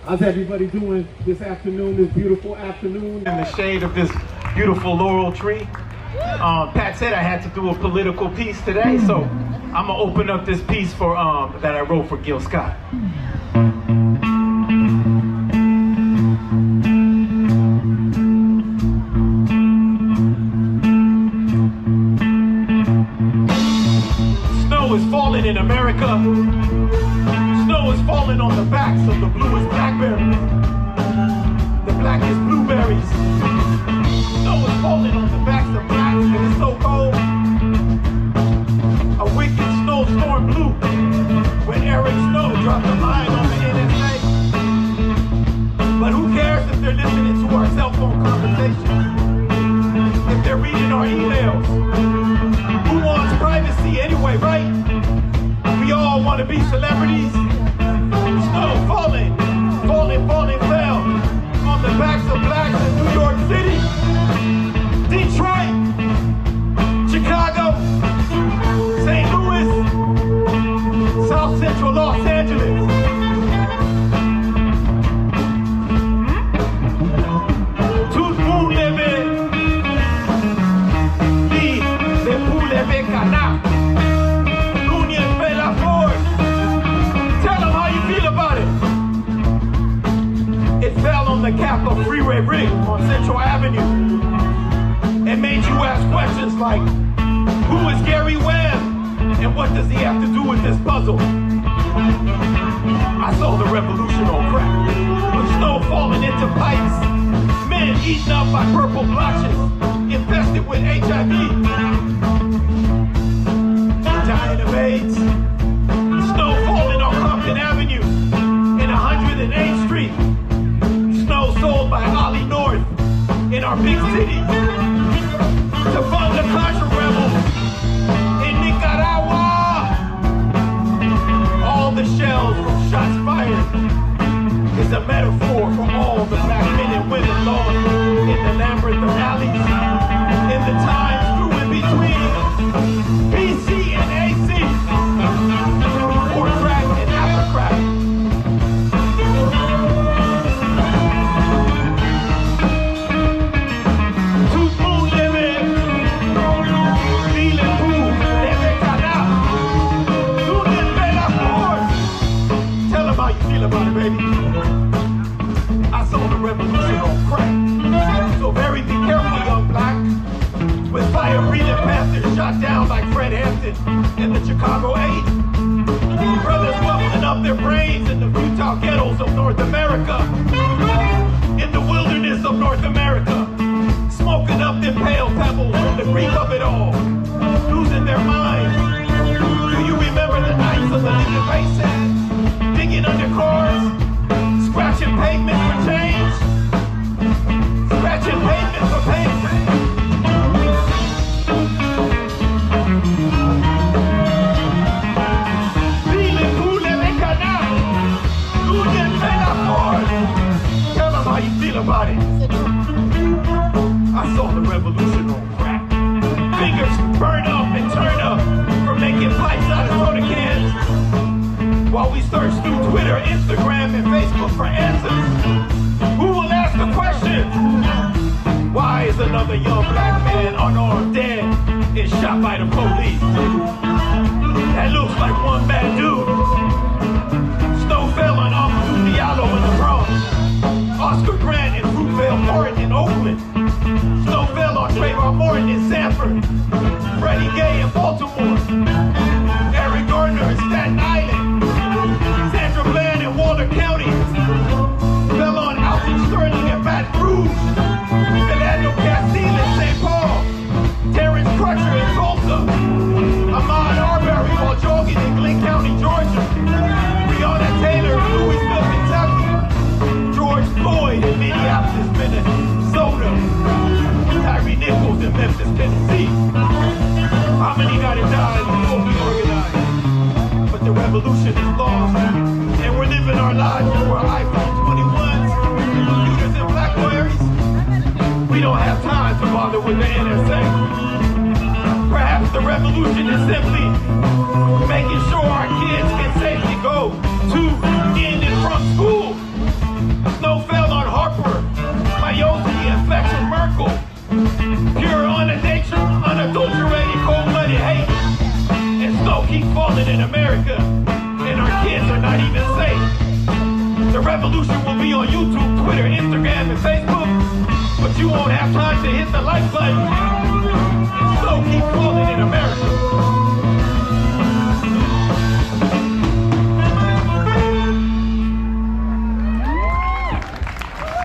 How's everybody doing this afternoon, this beautiful afternoon? In the shade of this beautiful laurel tree. Pat said I had to do a political piece today, so I'm gonna open up this piece for that I wrote for Gil Scott. Snow is falling in America. Snow is falling on the backs of the bluest blackberries, the blackest blueberries. Snow is falling on the backs of blacks, and it's so cold. A wicked snowstorm blew when Eric Snow dropped a line on the NSA. But who cares if they're listening to our cell phone conversations? If they're reading our emails? Who wants privacy anyway, right? We all want to be celebrities. Snow falling, falling, falling, fell on the backs of blacks in New York City, Detroit, Chicago, St. Louis, South Central Los Angeles. Tout le monde leve, ni le pou leve cana. L'union fait la force. Tell them how you feel about it. It fell on the cap of Freeway Rig on Central Avenue. It made you ask questions like, who is Gary Webb? And what does he have to do with this puzzle? I saw the revolution on crack, with snow falling into pipes, men eaten up by purple blotches, infested with HIV, dying of AIDS. Snow falling on Compton Avenue in 108th Street. Snow sold by Ollie North in our big city to fund the Contra rebels in Nicaragua. All the shells from shots fired is a metaphor for all the black men and women lost in the labyrinth of alleys, in the times through in between BC and AC, or crack and after crack. Tout le monde leve, ni le pou leve cana. L'union fait la force. Tell them how you feel about it, baby. I saw the revolution on crack. So very be careful, young black. With fire-breathing Panthers shot down like Fred Hampton in the Chicago 8. Brothers bubbling up their brains in the futile ghettos of North America. In the wilderness of North America. Smoking up them pale pebbles from the grief of it all. Losing their minds. Do you remember the nights of the living faces? Digging under cars? Scratching pavement for change? Scratching pavement for pain? Tell them how you feel about it. I saw the revolution on crack. Fingers burn up and turn up for making pipes out of soda cans. While we search through Twitter, Instagram, and Facebook for answers, who will ask the questions? Why is another young black man unarmed dead and shot by the police? That looks like one bad dude. Snow fell on Amadou Diallo in the Bronx, Oscar Grant in Fruitvale Park in Oakland. Snow fell on Trayvon Martin in Sanford, Freddie Gay in Baltimore, Eric Gardner in Staten Island, Sandra Bland in Walter County, fell on Alton Sterling in Baton Rouge, Philando Castile in St. Paul, Terrence Crutcher in Tulsa, Ahmaud Arbery while jogging in Glenn County, Georgia, Breonna Taylor in Louisville, Kentucky, George Floyd in Minneapolis, Minnesota, Tyree Nichols in Memphis, Tennessee. How many gotta die before we organize? But the revolution is lost, and we're living our lives through our iPhone 21s, computers, and Blackberries. We don't have time to bother with the NSA. Perhaps the revolution is simply making sure our kids can safely go to, in, and from school. will be on YouTube, Twitter, Instagram, and Facebook, but you won't have time to hit the like button. So keep calling in America.